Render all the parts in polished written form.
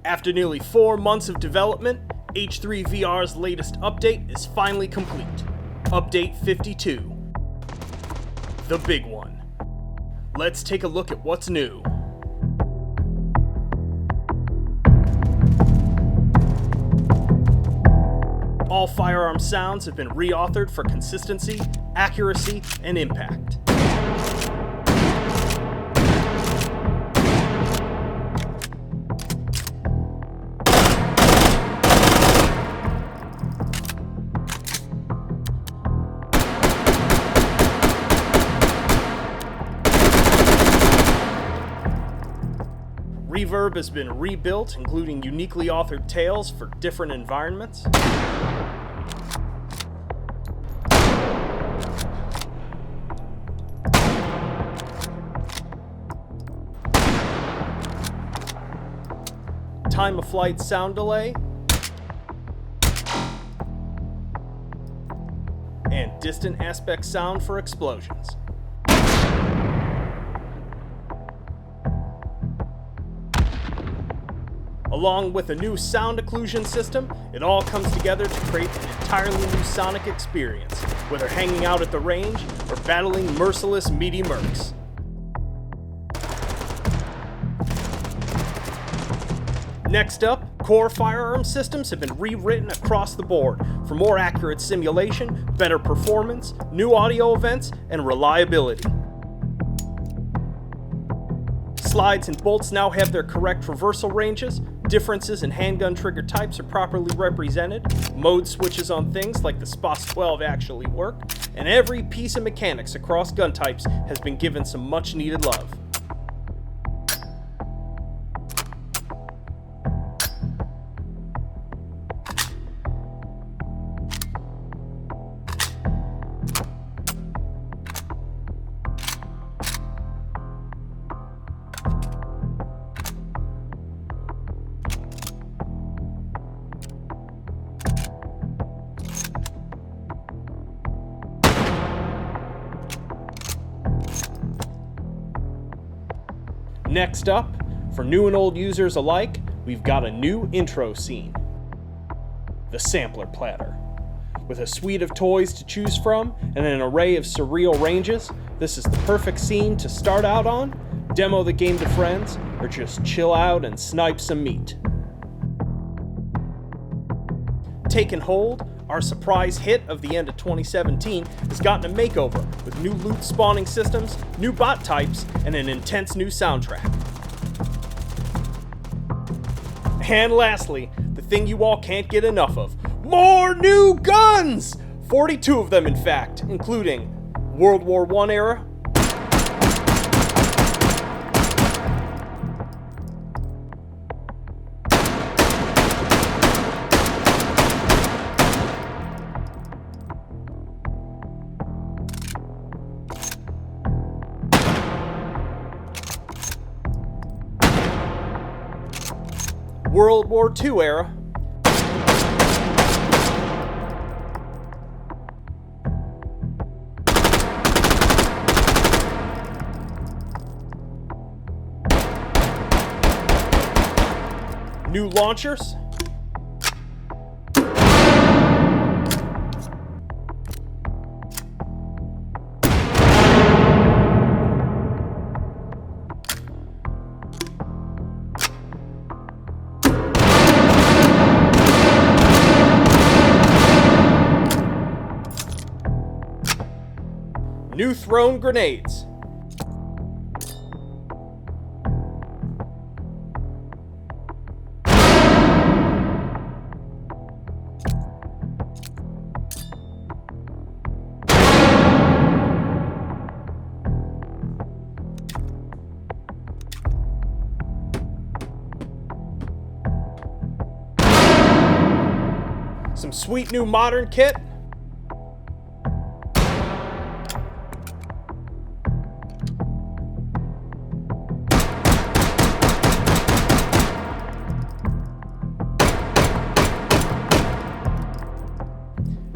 After nearly 4 months of development, H3VR's latest update is finally complete. Update 52. The big one. Let's take a look at what's new. All firearm sounds have been reauthored for consistency, accuracy, and impact. Reverb has been rebuilt, including uniquely authored tales for different environments. Time of flight sound delay, and distant aspect sound for explosions. Along with a new sound occlusion system, it all comes together to create an entirely new sonic experience, whether hanging out at the range or battling merciless meaty mercs. Next up, core firearm systems have been rewritten across the board for more accurate simulation, better performance, new audio events, and reliability. Slides and bolts now have their correct reversal ranges, differences in handgun trigger types are properly represented, mode switches on things like the SPOS 12 actually work, and every piece of mechanics across gun types has been given some much needed love. Next up, for new and old users alike, we've got a new intro scene. The Sampler Platter. With a suite of toys to choose from and an array of surreal ranges, this is the perfect scene to start out on, demo the game to friends, or just chill out and snipe some meat. Taken Hold, our surprise hit of the end of 2017, has gotten a makeover with new loot spawning systems, new bot types, and an intense new soundtrack. And lastly, the thing you all can't get enough of, more new guns! 42 of them in fact, including World War I era, World War II era, new launchers, new thrown grenades, some sweet new modern kit,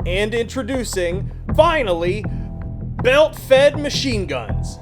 and introducing, finally, belt-fed machine guns.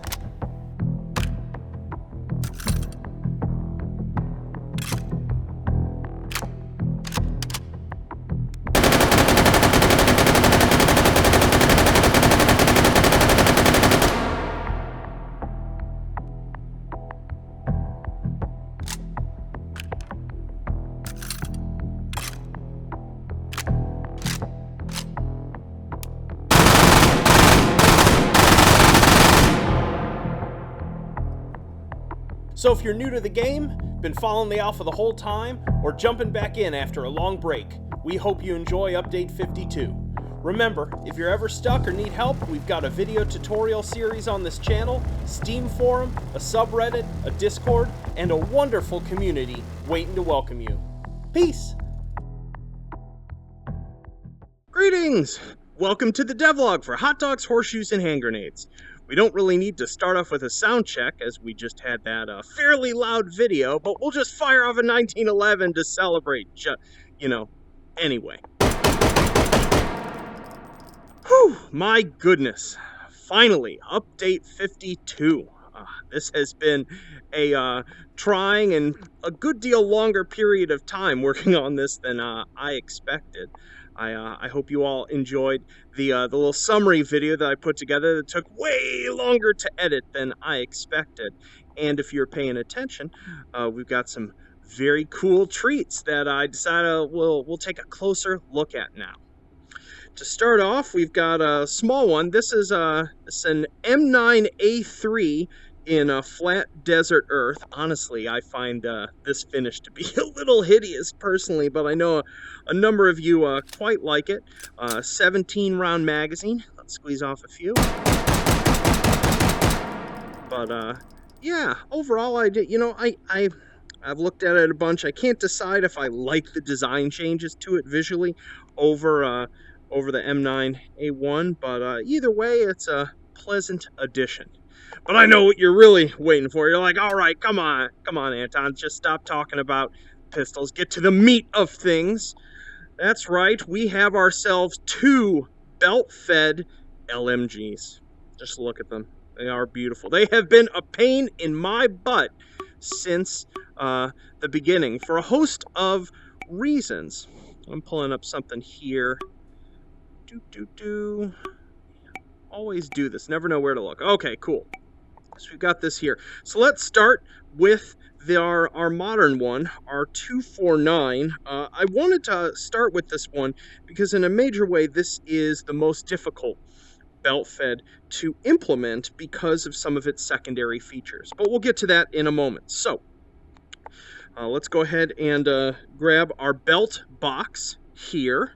So if you're new to the game, been following the alpha the whole time, or jumping back in after a long break, we hope you enjoy Update 52. Remember, if you're ever stuck or need help, we've got a video tutorial series on this channel, Steam forum, a subreddit, a Discord, and a wonderful community waiting to welcome you. Peace! Greetings! Welcome to the devlog for hot dogs, horseshoes, and hand grenades. We don't really need to start off with a sound check, as we just had that fairly loud video, but we'll just fire off a 1911 to celebrate, anyway. Whew, my goodness. Finally, Update 52. This has been a trying and a good deal longer period of time working on this than I expected. I hope you all enjoyed the little summary video that I put together that took way longer to edit than I expected. And if you're paying attention, we've got some very cool treats that I decided we'll take a closer look at now. To start off, we've got a small one. This is it's an M9A3 in a flat desert earth. Honestly, I find this finish to be a little hideous personally, but I know a number of you quite like it. 17-round magazine. Let's squeeze off a few. But yeah, overall, I've looked at it a bunch. I can't decide if I like the design changes to it visually over the M9A1, but either way, it's a pleasant addition. But I know what you're really waiting for. You're like, all right, come on, Anton, just stop talking about pistols. Get to the meat of things. That's right, we have ourselves 2 belt-fed Lmgs. Just look at them. They are beautiful. They have been a pain in my butt since the beginning for a host of reasons. I'm pulling up something here. Always do this. Never know where to look. Okay, cool. So we've got this here. So let's start with our modern one, our 249. I wanted to start with this one because in a major way, this is the most difficult belt fed to implement because of some of its secondary features. But we'll get to that in a moment. So let's go ahead and grab our belt box here.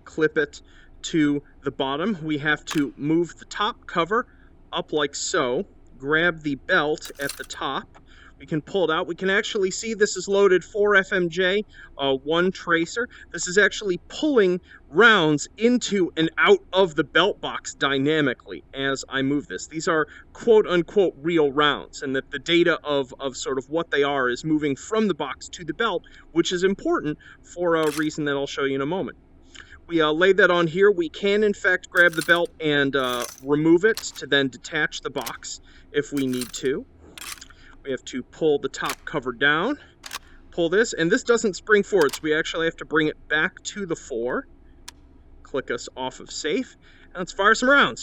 Clip it to the bottom. We have to move the top cover up like so. Grab the belt at the top. We can pull it out. We can actually see this is loaded 4 FMJ, 1 tracer. This is actually pulling rounds into and out of the belt box dynamically as I move this. These are quote-unquote real rounds, and that the data of sort of what they are is moving from the box to the belt, which is important for a reason that I'll show you in a moment. We laid that on here. We can, in fact, grab the belt and remove it to then detach the box if we need to. We have to pull the top cover down, pull this, and this doesn't spring forward, so we actually have to bring it back to the fore. Click us off of safe, and let's fire some rounds.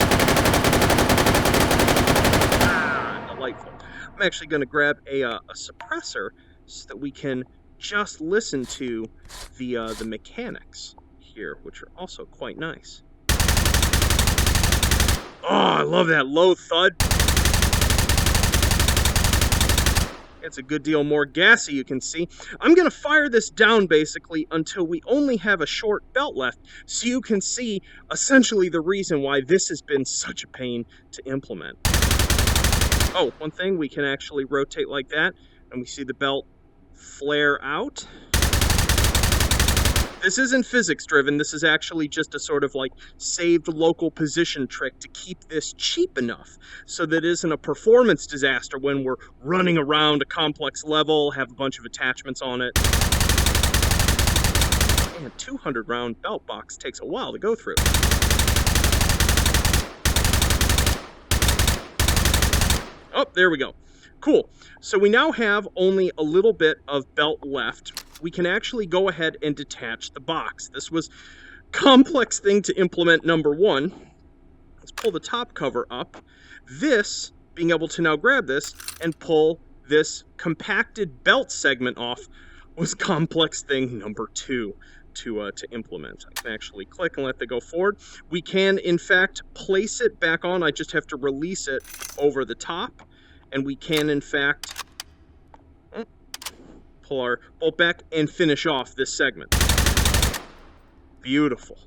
Delightful. I'm actually going to grab a suppressor so that we can just listen to the mechanics here, which are also quite nice. Oh, I love that low thud. It's a good deal more gassy, you can see. I'm going to fire this down basically until we only have a short belt left, so you can see essentially the reason why this has been such a pain to implement. Oh, one thing, we can actually rotate like that, and we see the belt flare out. This isn't physics driven, this is actually just a sort of like saved local position trick to keep this cheap enough so that it isn't a performance disaster when we're running around a complex level, have a bunch of attachments on it. And a 200 round belt box takes a while to go through. Oh, there we go. Cool. So we now have only a little bit of belt left. We can actually go ahead and detach the box. This was a complex thing to implement, number one. Let's pull the top cover up. This, being able to now grab this and pull this compacted belt segment off, was complex thing number two to implement. I can actually click and let that go forward. We can, in fact, place it back on. I just have to release it over the top. And we can, in fact, pull our bolt back, and finish off this segment. Beautiful.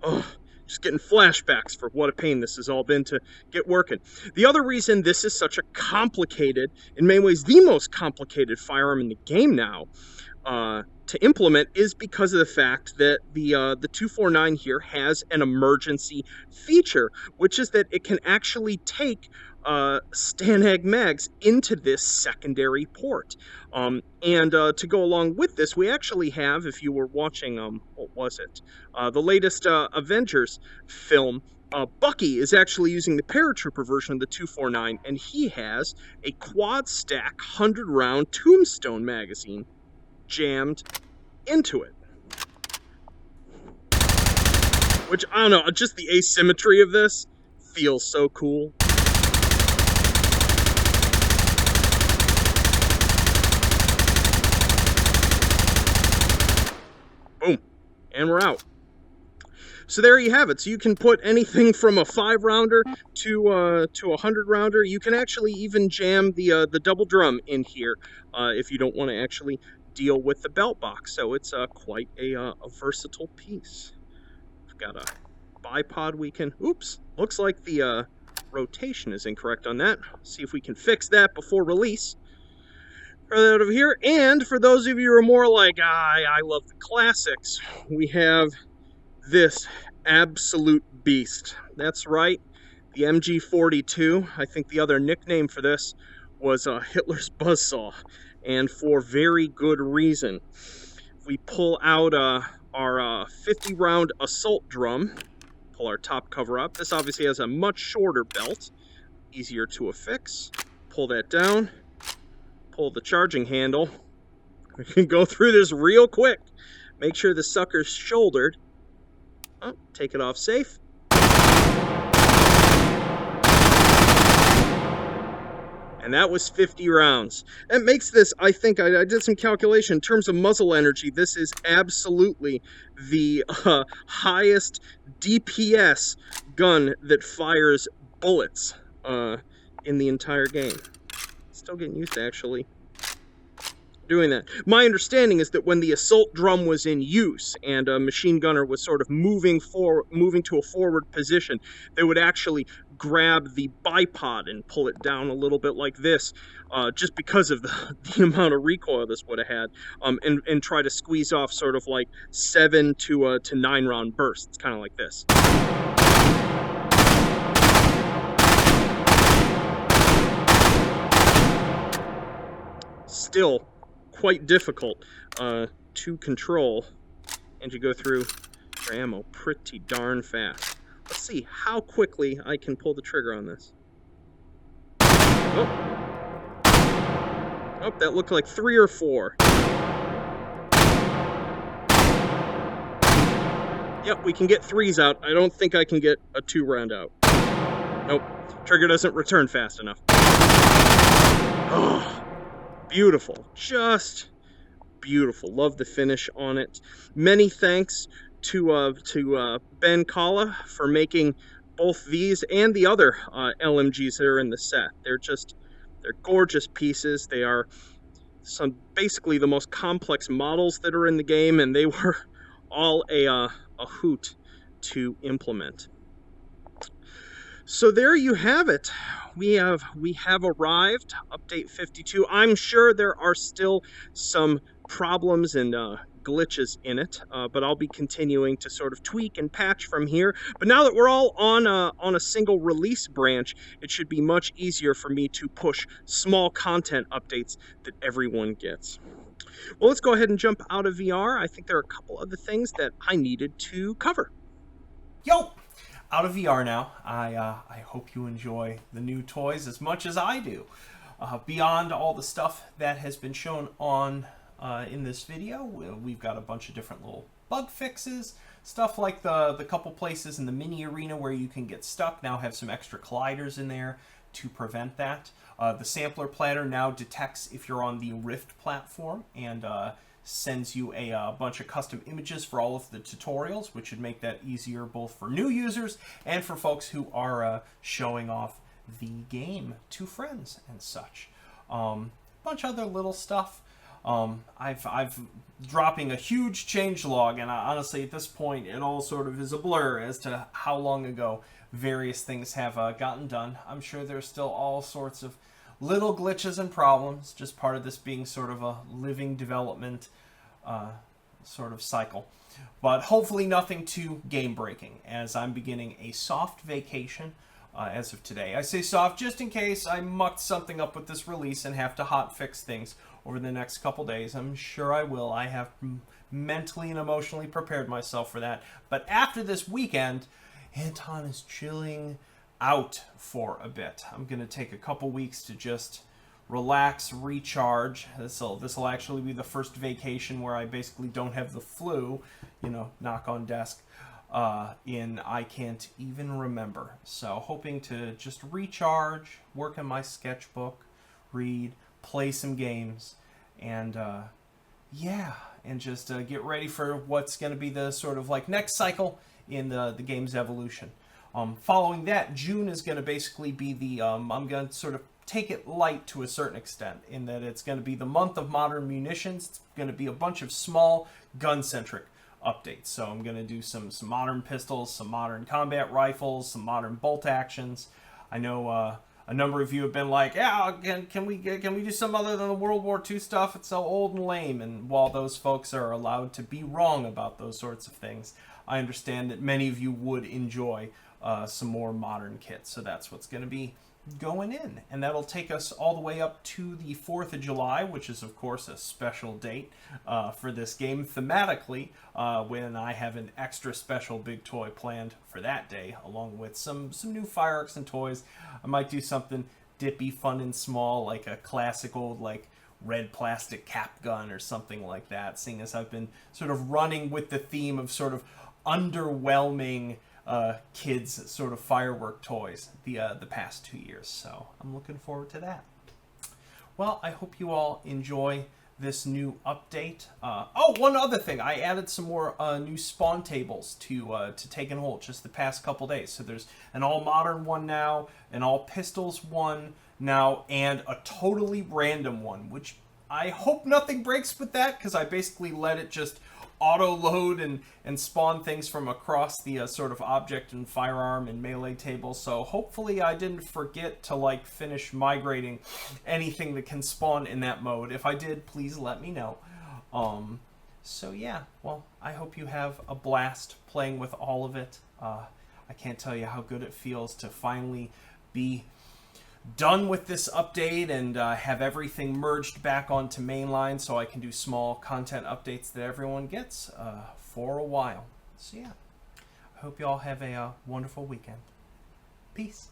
Oh, just getting flashbacks for what a pain this has all been to get working. The other reason this is such a complicated, in many ways the most complicated firearm in the game now, to implement is because of the fact that the 249 here has an emergency feature, which is that it can actually take Stanag mags into this secondary port. And to go along with this, we actually have, if you were watching, what was it? The latest Avengers film, Bucky is actually using the paratrooper version of the 249, and he has a quad stack 100-round Tombstone magazine jammed into it. Which, I don't know, just the asymmetry of this feels so cool. Boom. And we're out. So there you have it. So you can put anything from a 5-rounder to a 100-rounder. You can actually even jam the double drum in here if you don't want to actually deal with the belt box. So it's quite a versatile piece. We've got a bipod we can... Oops. Looks like the rotation is incorrect on that. See if we can fix that before release. Throw that over here. And for those of you who are more like, I love the classics, we have this absolute beast. That's right, the MG42. I think the other nickname for this was Hitler's buzzsaw, and for very good reason. We pull out our 50-round assault drum, pull our top cover up. This obviously has a much shorter belt, easier to affix. Pull that down, pull the charging handle. We can go through this real quick. Make sure the sucker's shouldered. Oh, take it off safe. And that was 50 rounds. That makes this, I think, I did some calculation. In terms of muzzle energy, this is absolutely the highest DPS gun that fires bullets in the entire game. Still getting used to actually doing that. My understanding is that when the assault drum was in use and a machine gunner was sort of moving to a forward position, they would actually grab the bipod and pull it down a little bit like this, just because of the amount of recoil this would have had, and try to squeeze off sort of like 7 to 9 round bursts, kind of like this. Still quite difficult to control, and you go through your ammo pretty darn fast. Let's see how quickly I can pull the trigger on this. Oh, that looked like 3 or 4. Yep, we can get 3s out. I don't think I can get a 2-round out. Nope, trigger doesn't return fast enough. Oh, beautiful, just beautiful. Love the finish on it. Many thanks to Ben Kalla for making both these and the other LMGs that are in the set. They're gorgeous pieces. They are basically the most complex models that are in the game, and they were all a hoot to implement. So there you have it. We have arrived, update 52. I'm sure there are still some problems and glitches in it, but I'll be continuing to sort of tweak and patch from here. But now that we're all on a single release branch, it should be much easier for me to push small content updates that everyone gets. Well, let's go ahead and jump out of VR. I think there are a couple other things that I needed to cover. Yo! Out of VR now. I hope you enjoy the new toys as much as I do. Beyond all the stuff that has been shown on in this video, we've got a bunch of different little bug fixes. Stuff like the couple places in the mini arena where you can get stuck now have some extra colliders in there to prevent that. The sampler platter now detects if you're on the Rift platform and sends you a bunch of custom images for all of the tutorials, which should make that easier both for new users and for folks who are showing off the game to friends and such. Bunch of other little stuff. I've dropping a huge changelog, and honestly, at this point, it all sort of is a blur as to how long ago various things have gotten done. I'm sure there's still all sorts of little glitches and problems, just part of this being sort of a living development sort of cycle. But hopefully nothing too game-breaking, as I'm beginning a soft vacation as of today. I say soft just in case I mucked something up with this release and have to hotfix things over the next couple days. I'm sure I will. I have mentally and emotionally prepared myself for that. But after this weekend, Anton is chilling out for a bit. I'm going to take a couple weeks to just relax, recharge. This'll actually be the first vacation where I basically don't have the flu, knock on desk, in I can't even remember. So hoping to just recharge, work on my sketchbook, read, play some games, and and just get ready for what's going to be the sort of like next cycle in the game's evolution. Following that, June is going to basically be the I'm going to sort of take it light to a certain extent, in that it's going to be the month of modern munitions. It's going to be a bunch of small gun-centric updates. So I'm going to do some modern pistols, some modern combat rifles, some modern bolt actions. I know a number of you have been like, yeah, can we do some other than the World War II stuff? It's so old and lame. And while those folks are allowed to be wrong about those sorts of things, I understand that many of you would enjoy some more modern kits. So that's what's going to be going in, and that'll take us all the way up to the 4th of July, which is of course a special date for this game thematically, when I have an extra special big toy planned for that day, along with some new fireworks and toys. I might do something dippy, fun, and small, like a classic old like red plastic cap gun or something like that, seeing as I've been sort of running with the theme of sort of underwhelming kids sort of firework toys the past 2 years. So I'm looking forward to that. Well, I hope you all enjoy this new update. One other thing, I added some more new spawn tables to take and hold just the past couple days. So there's an all modern one now, an all pistols one now, and a totally random one, which I hope nothing breaks with that, because I basically let it just auto load and spawn things from across the sort of object and firearm and melee table. So hopefully I didn't forget to like finish migrating anything that can spawn in that mode. If I did, please let me know. So yeah, well, I hope you have a blast playing with all of it. I can't tell you how good it feels to finally be done with this update and have everything merged back onto mainline, so I can do small content updates that everyone gets for a while. So yeah, I hope you all have a wonderful weekend. Peace.